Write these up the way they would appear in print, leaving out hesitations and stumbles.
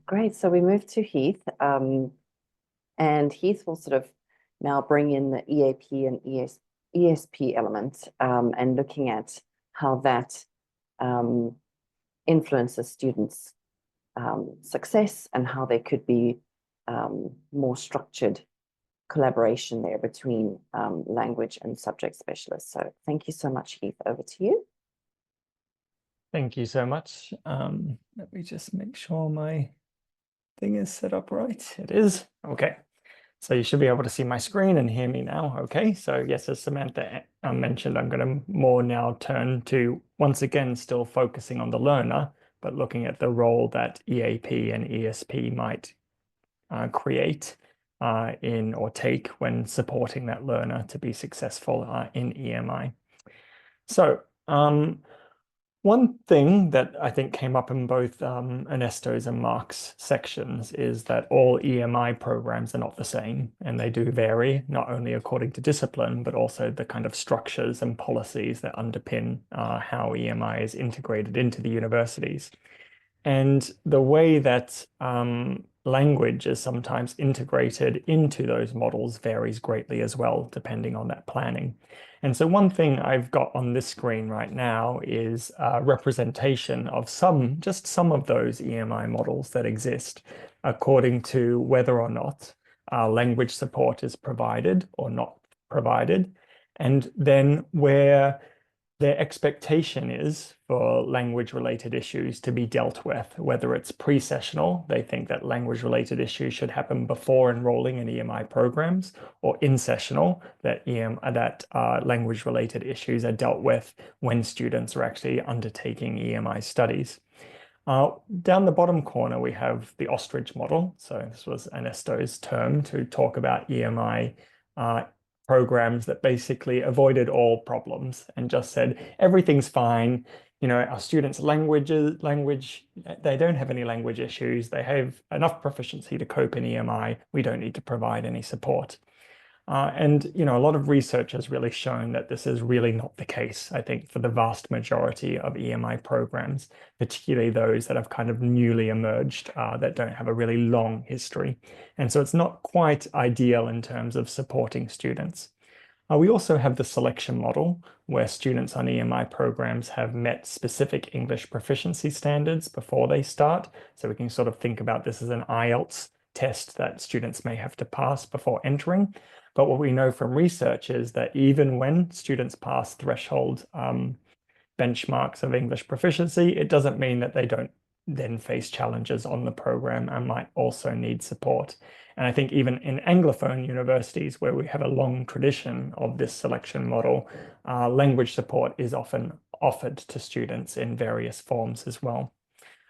Great. So we move to Heath, and Heath will sort of now bring in the EAP and ESP element, and looking at how that influences students' success and how there could be more structured collaboration there between language and subject specialists. So thank you so much, Heath. Over to you. Thank you so much. Let me just make sure my thing is set up right. It is. Okay. So you should be able to see my screen and hear me now. Okay. So yes, as Samantha mentioned, I'm going to more now turn to, once again, still focusing on the learner, but looking at the role that EAP and ESP might create in or take when supporting that learner to be successful in EMI. So one thing that I think came up in both Ernesto's and Mark's sections is that all EMI programs are not the same, and they do vary, not only according to discipline, but also the kind of structures and policies that underpin how EMI is integrated into the universities. And the way that language is sometimes integrated into those models varies greatly as well, depending on that planning. And so one thing I've got on this screen right now is a representation of just some of those EMI models that exist according to whether or not language support is provided or not provided, and then where their expectation is for language-related issues to be dealt with, whether it's pre-sessional, they think that language-related issues should happen before enrolling in EMI programs, or in-sessional, that language-related issues are dealt with when students are actually undertaking EMI studies. Down the bottom corner, we have the ostrich model. So this was Ernesto's term to talk about EMI programs that basically avoided all problems and just said, everything's fine. You know, our students' language, they don't have any language issues. They have enough proficiency to cope in EMI. We don't need to provide any support. And, you know, a lot of research has really shown that this is really not the case, I think, for the vast majority of EMI programs, particularly those that have kind of newly emerged, that don't have a really long history. And so it's not quite ideal in terms of supporting students. We also have the selection model, where students on EMI programs have met specific English proficiency standards before they start. So we can sort of think about this as an IELTS test that students may have to pass before entering. But what we know from research is that even when students pass threshold benchmarks of English proficiency, it doesn't mean that they don't then face challenges on the program and might also need support. And I think even in Anglophone universities, where we have a long tradition of this selection model, language support is often offered to students in various forms as well.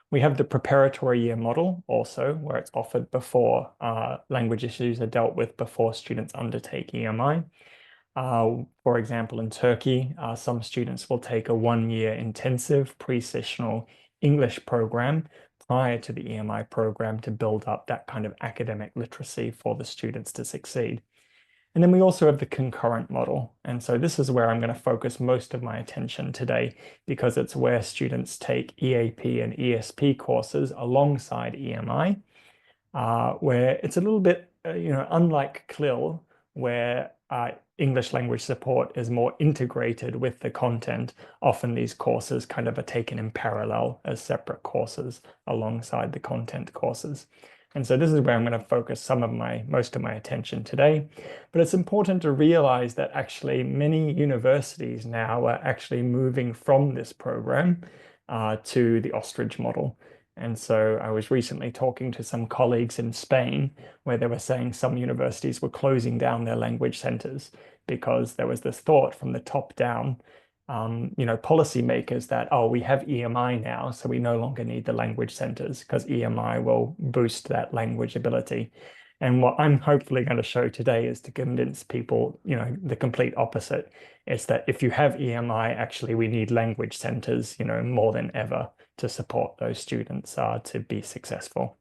We have the preparatory year model also, where it's offered before language issues are dealt with before students undertake EMI. For example, in Turkey, some students will take a 1-year intensive pre-sessional English program prior to the EMI program to build up that kind of academic literacy for the students to succeed. And then we also have the concurrent model. And so this is where I'm going to focus most of my attention today, because it's where students take EAP and ESP courses alongside EMI, where it's a little bit, unlike CLIL, where English language support is more integrated with the content. Often these courses kind of are taken in parallel as separate courses alongside the content courses. And so this is where I'm going to focus most of my attention today. But it's important to realize that actually many universities now are actually moving from this program to the ostrich model. And so I was recently talking to some colleagues in Spain where they were saying some universities were closing down their language centers because there was this thought from the top down, policymakers that, oh, we have EMI now, so we no longer need the language centers because EMI will boost that language ability. And what I'm hopefully going to show today is to convince people, the complete opposite. It's that if you have EMI, actually, we need language centers, more than ever to support those students to be successful.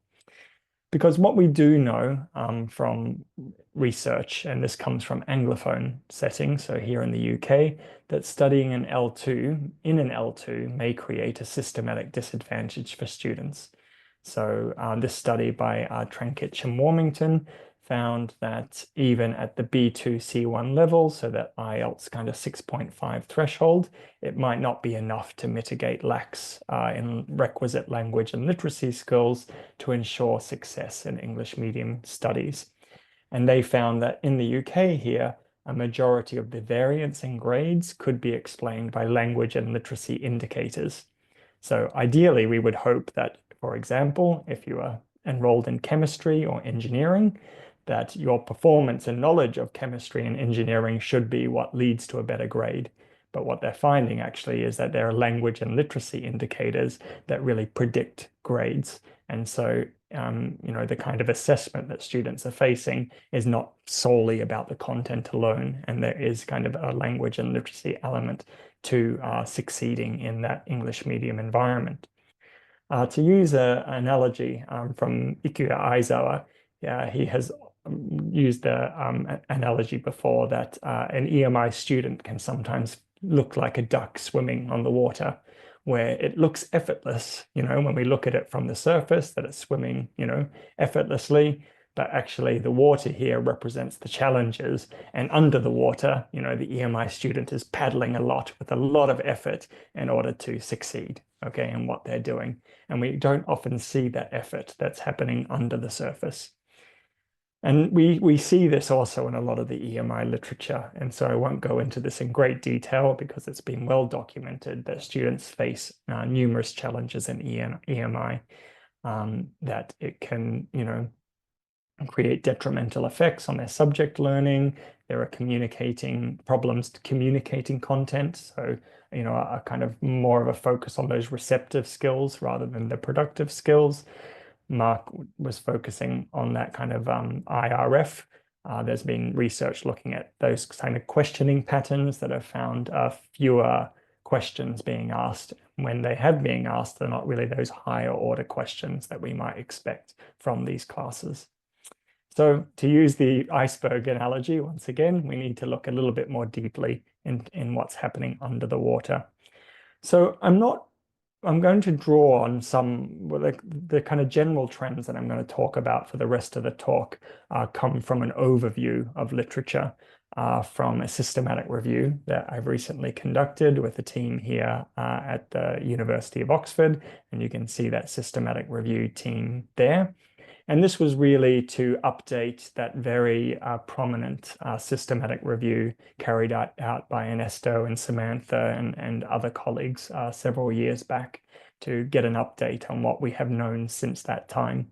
Because what we do know from research, and this comes from Anglophone settings, so here in the UK, that studying in an L2 may create a systematic disadvantage for students. So this study by Trankich and Warmington found that even at the B2 C1 level, so that IELTS kind of 6.5 threshold, it might not be enough to mitigate lacks in requisite language and literacy skills to ensure success in English medium studies. And they found that in the UK here, a majority of the variance in grades could be explained by language and literacy indicators. So ideally, we would hope that, for example, if you are enrolled in chemistry or engineering, that your performance and knowledge of chemistry and engineering should be what leads to a better grade. But what they're finding actually is that there are language and literacy indicators that really predict grades. And so, the kind of assessment that students are facing is not solely about the content alone. And there is kind of a language and literacy element to succeeding in that English medium environment. To use an analogy from Ikuya Aizawa, he has used the analogy before that an EMI student can sometimes look like a duck swimming on the water, where it looks effortless, when we look at it from the surface, that it's swimming, effortlessly. But actually, the water here represents the challenges. And under the water, the EMI student is paddling a lot with a lot of effort in order to succeed, okay, in what they're doing. And we don't often see that effort that's happening under the surface. And we see this also in a lot of the EMI literature. And so I won't go into this in great detail because it's been well documented that students face numerous challenges in EMI, that it can, create detrimental effects on their subject learning. There are communicating problems to communicating content. So, a kind of more of a focus on those receptive skills rather than the productive skills. Mark was focusing on that kind of IRF. There's been research looking at those kind of questioning patterns that have found fewer questions being asked. When they have been asked, they're not really those higher order questions that we might expect from these classes. So to use the iceberg analogy, once again, we need to look a little bit more deeply in what's happening under the water. So I'm going to draw on some, the kind of general trends that I'm going to talk about for the rest of the talk come from an overview of literature from a systematic review that I've recently conducted with a team here at the University of Oxford. And you can see that systematic review team there. And this was really to update that very prominent systematic review carried out by Ernesto and Samantha and other colleagues several years back to get an update on what we have known since that time.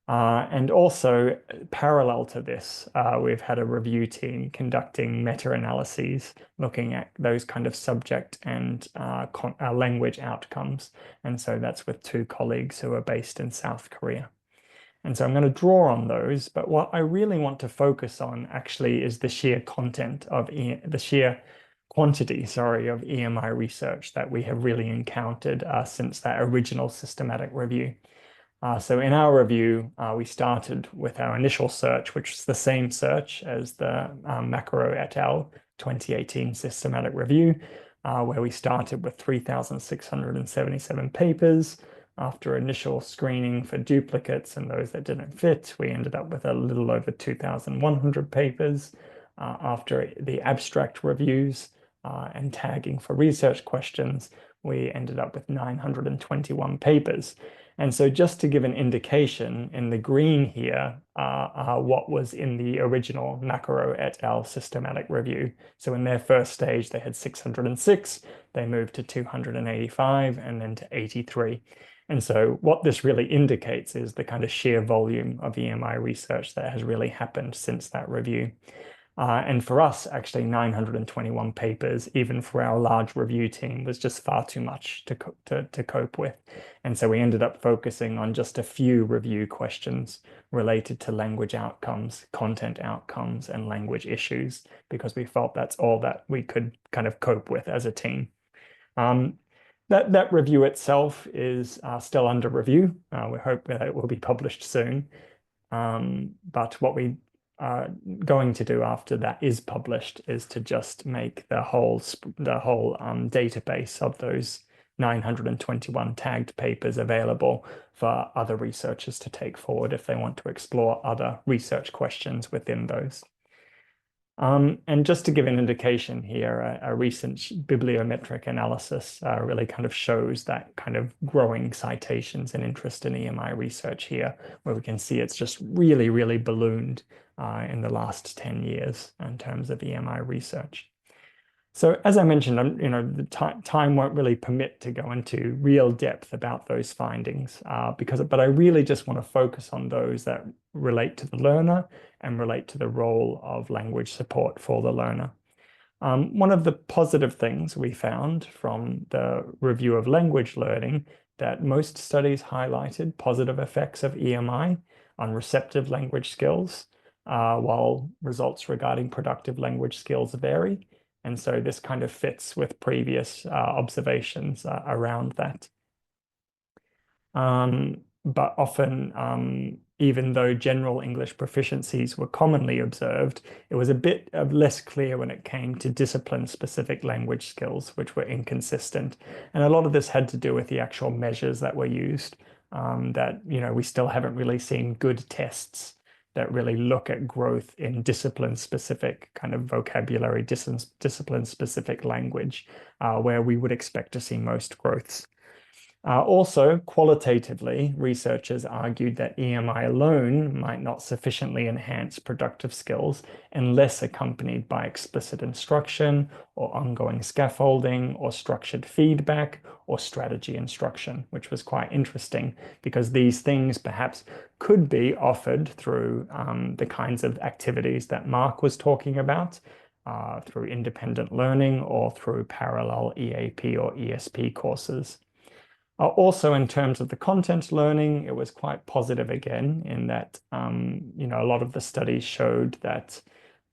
And also, parallel to this, we've had a review team conducting meta-analyses looking at those kind of subject and language outcomes. And so that's with two colleagues who are based in South Korea. And so I'm going to draw on those, but what I really want to focus on actually is the sheer content of the sheer quantity, sorry, of EMI research that we have really encountered since that original systematic review. So in our review, we started with our initial search, which is the same search as the Macaro et al. 2018 systematic review, where we started with 3,677 papers. After initial screening for duplicates and those that didn't fit, we ended up with a little over 2,100 papers. After the abstract reviews and tagging for research questions, we ended up with 921 papers. And so just to give an indication, in the green here what was in the original Macaro et al. Systematic review. So in their first stage, they had 606, they moved to 285, and then to 83. And so what this really indicates is the kind of sheer volume of EMI research that has really happened since that review. And for us, actually, 921 papers, even for our large review team, was just far too much to cope with. And so we ended up focusing on just a few review questions related to language outcomes, content outcomes, and language issues, because we felt that's all that we could kind of cope with as a team. That review itself is still under review. We hope that it will be published soon. But what we are going to do after that is published is to just make the whole database of those 921 tagged papers available for other researchers to take forward if they want to explore other research questions within those. And just to give an indication here, a recent bibliometric analysis really kind of shows that kind of growing citations and interest in EMI research here, where we can see it's just really, really ballooned in the last 10 years in terms of EMI research. So as I mentioned, the time won't really permit to go into real depth about those findings but I really just want to focus on those that relate to the learner and relate to the role of language support for the learner. One of the positive things we found from the review of language learning that most studies highlighted positive effects of EMI on receptive language skills, while results regarding productive language skills vary. And so this kind of fits with previous observations around that. But often, even though general English proficiencies were commonly observed, it was a bit less clear when it came to discipline-specific language skills, which were inconsistent. And a lot of this had to do with the actual measures that were used, that, we still haven't really seen good tests that really look at growth in discipline-specific kind of vocabulary, discipline-specific language, where we would expect to see most growths. Also, qualitatively, researchers argued that EMI alone might not sufficiently enhance productive skills unless accompanied by explicit instruction or ongoing scaffolding or structured feedback or strategy instruction, which was quite interesting because these things perhaps could be offered through the kinds of activities that Mark was talking about, through independent learning or through parallel EAP or ESP courses. Also, in terms of the content learning, it was quite positive again in that, a lot of the studies showed that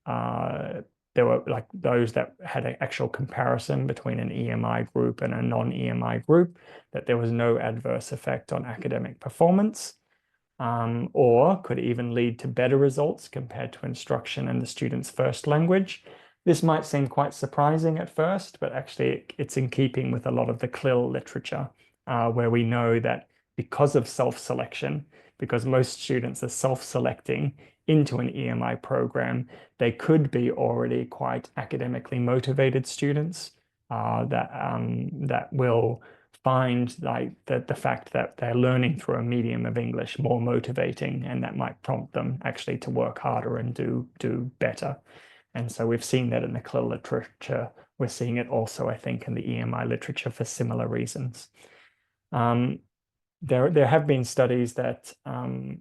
there were like those that had an actual comparison between an EMI group and a non-EMI group, that there was no adverse effect on academic performance, or could even lead to better results compared to instruction in the student's first language. This might seem quite surprising at first, but actually it's in keeping with a lot of the CLIL literature, where we know that because of self-selection, because most students are self-selecting into an EMI program, they could be already quite academically motivated students that will find like the fact that they're learning through a medium of English more motivating, and that might prompt them actually to work harder and do better. And so we've seen that in the CLIL literature. We're seeing it also, I think, in the EMI literature for similar reasons. There have been studies that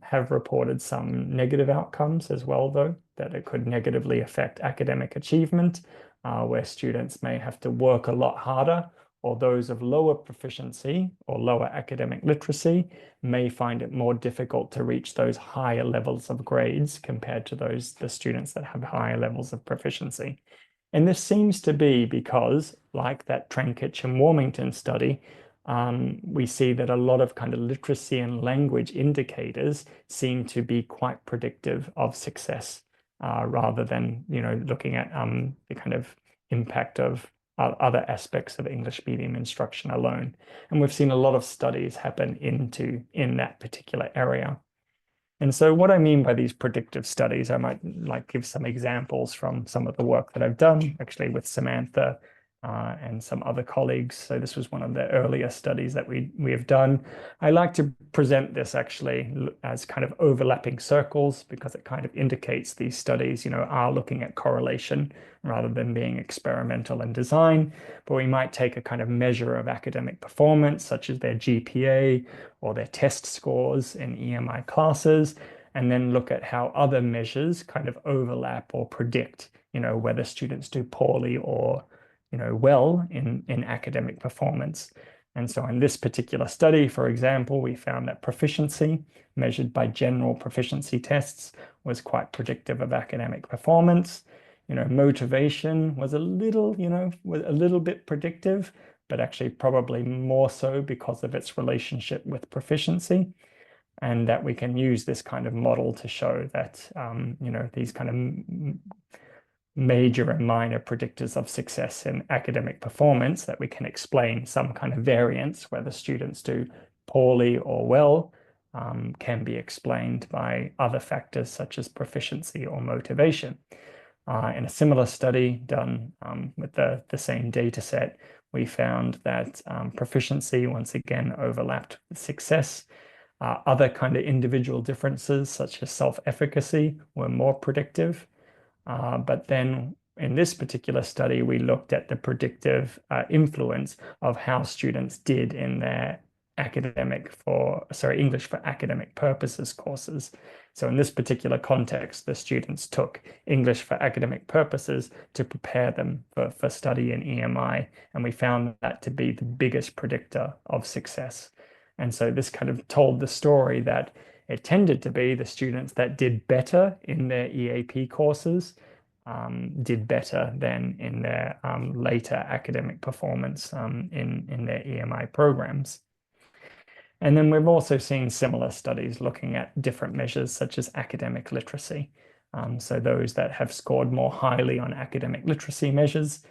have reported some negative outcomes as well, though, that it could negatively affect academic achievement, where students may have to work a lot harder, or those of lower proficiency or lower academic literacy may find it more difficult to reach those higher levels of grades compared to the students that have higher levels of proficiency. And this seems to be because, like that Trankich and Warmington study, we see that a lot of kind of literacy and language indicators seem to be quite predictive of success, rather than, looking at the kind of impact of other aspects of English medium instruction alone. And we've seen a lot of studies happen in that particular area. And so what I mean by these predictive studies, I might like give some examples from some of the work that I've done actually with Samantha and some other colleagues. So this was one of the earlier studies that we have done. I like to present this actually as kind of overlapping circles because it kind of indicates these studies, are looking at correlation rather than being experimental in design. But we might take a kind of measure of academic performance, such as their GPA or their test scores in EMI classes, and then look at how other measures kind of overlap or predict, whether students do poorly or well in academic performance. And so in this particular study, for example, we found that proficiency measured by general proficiency tests was quite predictive of academic performance. Motivation was a little bit predictive, but actually probably more so because of its relationship with proficiency. And that we can use this kind of model to show that, these kind of major and minor predictors of success in academic performance, that we can explain some kind of variance, whether students do poorly or well, can be explained by other factors such as proficiency or motivation. In a similar study done with the same data set, we found that proficiency once again overlapped with success. Other kind of individual differences, such as self-efficacy, were more predictive. But then in this particular study, we looked at the predictive influence of how students did in their English for academic purposes courses. So in this particular context, the students took English for academic purposes to prepare them for study in EMI, and we found that to be the biggest predictor of success. And so this kind of told the story that it tended to be the students that did better in their EAP courses did better than in their later academic performance in their EMI programs. And then we've also seen similar studies looking at different measures such as academic literacy. So those that have scored more highly on academic literacy measures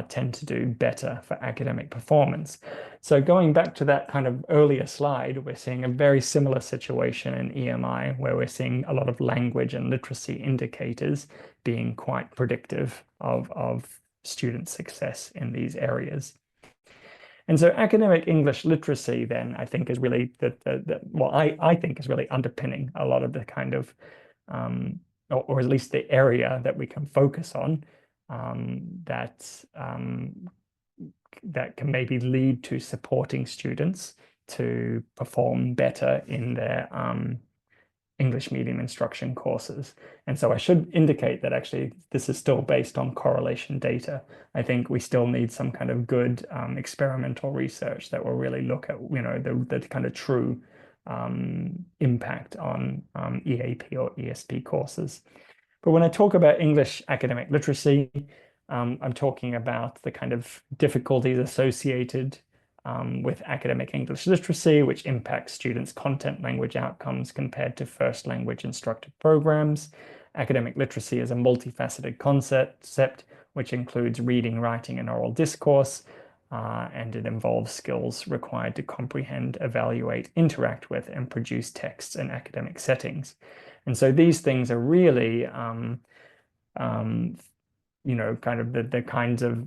tend to do better for academic performance. So going back to that kind of earlier slide, we're seeing a very similar situation in EMI, where we're seeing a lot of language and literacy indicators being quite predictive of student success in these areas. And so academic English literacy then, I think, is really I think is really underpinning a lot of the kind of, or at least the area that we can focus on, that can maybe lead to supporting students to perform better in their English medium instruction courses. And so I should indicate that actually this is still based on correlation data. I think we still need some kind of good experimental research that will really look at, the kind of true impact on EAP or ESP courses. But when I talk about English academic literacy, I'm talking about the kind of difficulties associated with academic English literacy, which impacts students' content language outcomes compared to first language instructed programs. Academic literacy is a multifaceted concept, which includes reading, writing, and oral discourse, and it involves skills required to comprehend, evaluate, interact with, and produce texts in academic settings. And so these things are really, kind of the kinds of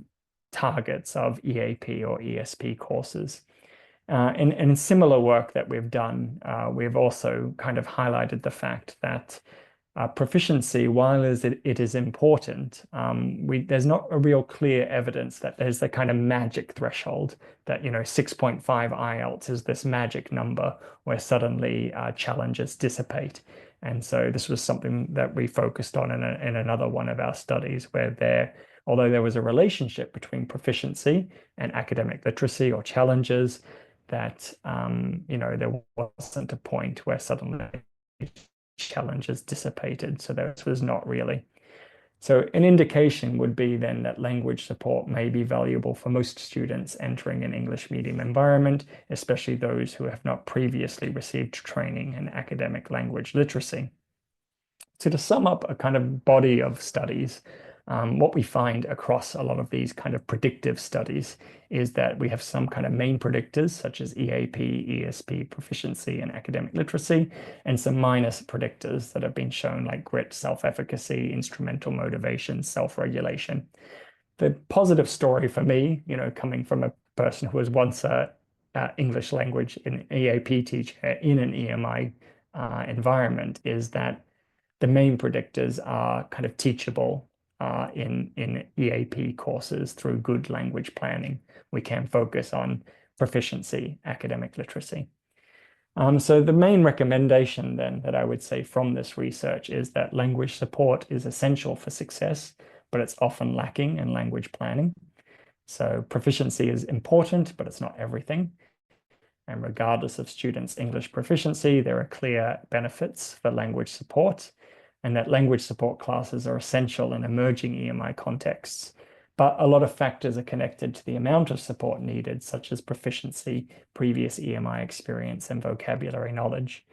targets of EAP or ESP courses. And in similar work that we've done, we've also kind of highlighted the fact that proficiency, while it is important, there's not a real clear evidence that there's the kind of magic threshold that 6.5 IELTS is this magic number where suddenly challenges dissipate. And so this was something that we focused on in another one of our studies, where although there was a relationship between proficiency and academic literacy or challenges, that there wasn't a point where suddenly challenges dissipated. So this was not really. So an indication would be then that language support may be valuable for most students entering an English medium environment, especially those who have not previously received training in academic language literacy. So to sum up a kind of body of studies, what we find across a lot of these kind of predictive studies is that we have some kind of main predictors such as EAP, ESP, proficiency, and academic literacy, and some minor predictors that have been shown like grit, self-efficacy, instrumental motivation, self-regulation. The positive story for me, coming from a person who was once a English language in EAP teacher in an EMI environment, is that the main predictors are kind of teachable in EAP courses through good language planning. We can focus on proficiency, academic literacy. So the main recommendation then that I would say from this research is that language support is essential for success, but it's often lacking in language planning. So proficiency is important, but it's not everything. And regardless of students' English proficiency, there are clear benefits for language support, and that language support classes are essential in emerging EMI contexts. But a lot of factors are connected to the amount of support needed, such as proficiency, previous EMI experience, and vocabulary knowledge.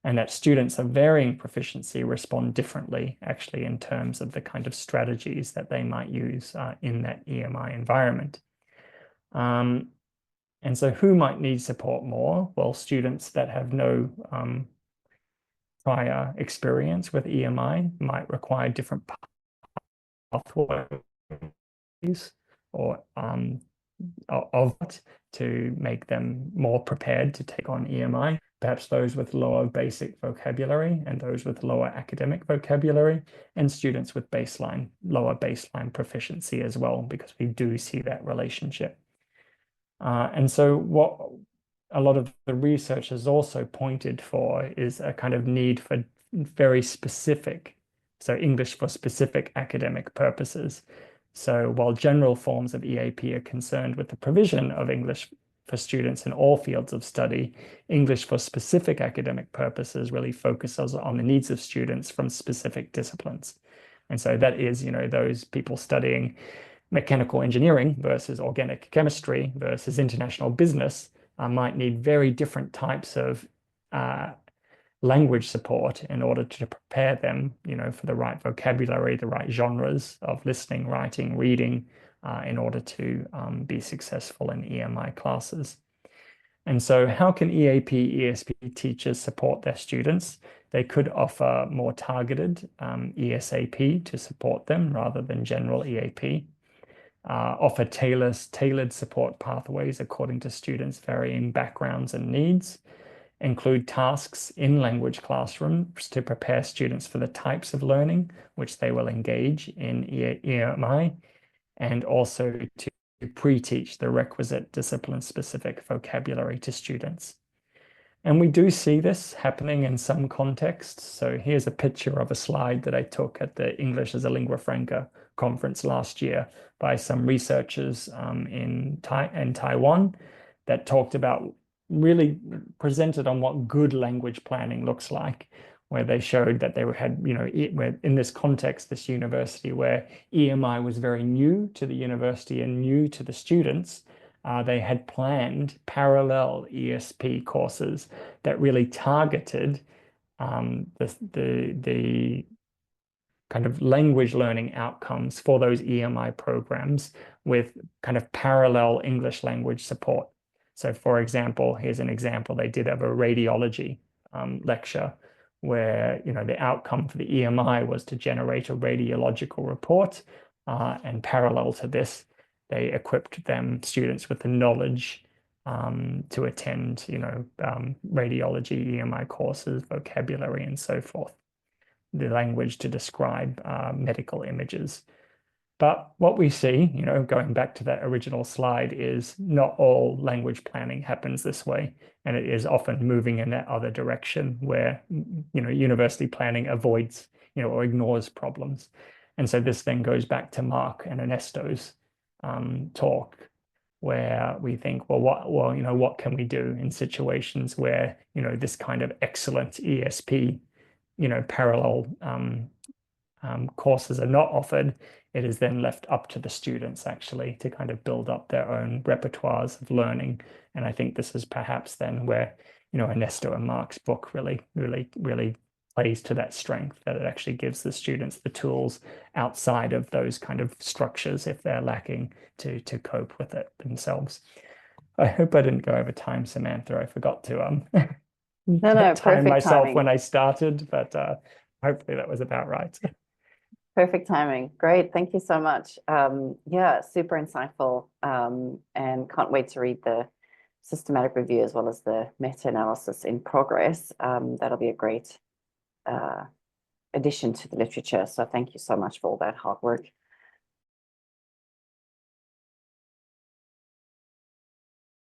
and that students of varying proficiency respond differently, actually, in terms of the kind of strategies that they might use in that EMI environment. And so who might need support more? Well, students that have no prior experience with EMI might require different pathways or of it to make them more prepared to take on EMI. Perhaps those with lower basic vocabulary and those with lower academic vocabulary, and students with lower baseline proficiency as well, because we do see that relationship. And so what a lot of the research has also pointed for is a kind of need for very specific, so English for specific academic purposes. So while general forms of EAP are concerned with the provision of English for students in all fields of study, English for specific academic purposes really focuses on the needs of students from specific disciplines. And so that is, those people studying mechanical engineering versus organic chemistry versus international business might need very different types of language support in order to prepare them, for the right vocabulary, the right genres of listening, writing, reading, in order to be successful in EMI classes. And so how can EAP, ESP teachers support their students? They could offer more targeted ESAP to support them rather than general EAP. Offer tailored support pathways according to students' varying backgrounds and needs. Include tasks in language classrooms to prepare students for the types of learning which they will engage in EMI, and also to pre-teach the requisite discipline-specific vocabulary to students. And we do see this happening in some contexts. So here's a picture of a slide that I took at the English as a Lingua Franca conference last year by some researchers in Taiwan that talked about, really presented on what good language planning looks like, where they showed that they had, in this context, this university where EMI was very new to the university and new to the students, they had planned parallel ESP courses that really targeted the kind of language learning outcomes for those EMI programs with kind of parallel English language support. So for example, here's an example they did of a radiology lecture where, the outcome for the EMI was to generate a radiological report, and parallel to this, they equipped students with the knowledge to attend, radiology EMI courses, vocabulary, and so forth, the language to describe medical images. But what we see, going back to that original slide, is not all language planning happens this way. And it is often moving in that other direction where, university planning avoids, or ignores problems. And so this then goes back to Mark and Ernesto's talk, where we think, well, what can we do in situations where, this kind of excellent ESP, parallel courses are not offered. It is then left up to the students actually to kind of build up their own repertoires of learning. And I think this is perhaps then where, Ernesto and Mark's book really plays to that strength, that it actually gives the students the tools outside of those kind of structures if they're lacking to cope with it themselves. I hope I didn't go over time, Samantha. I forgot to No, time myself timing. when I started, but hopefully that was about right. Perfect timing. Great. Thank you so much. Yeah, super insightful, and can't wait to read the systematic review as well as the meta-analysis in progress. That'll be a great addition to the literature. So thank you so much for all that hard work.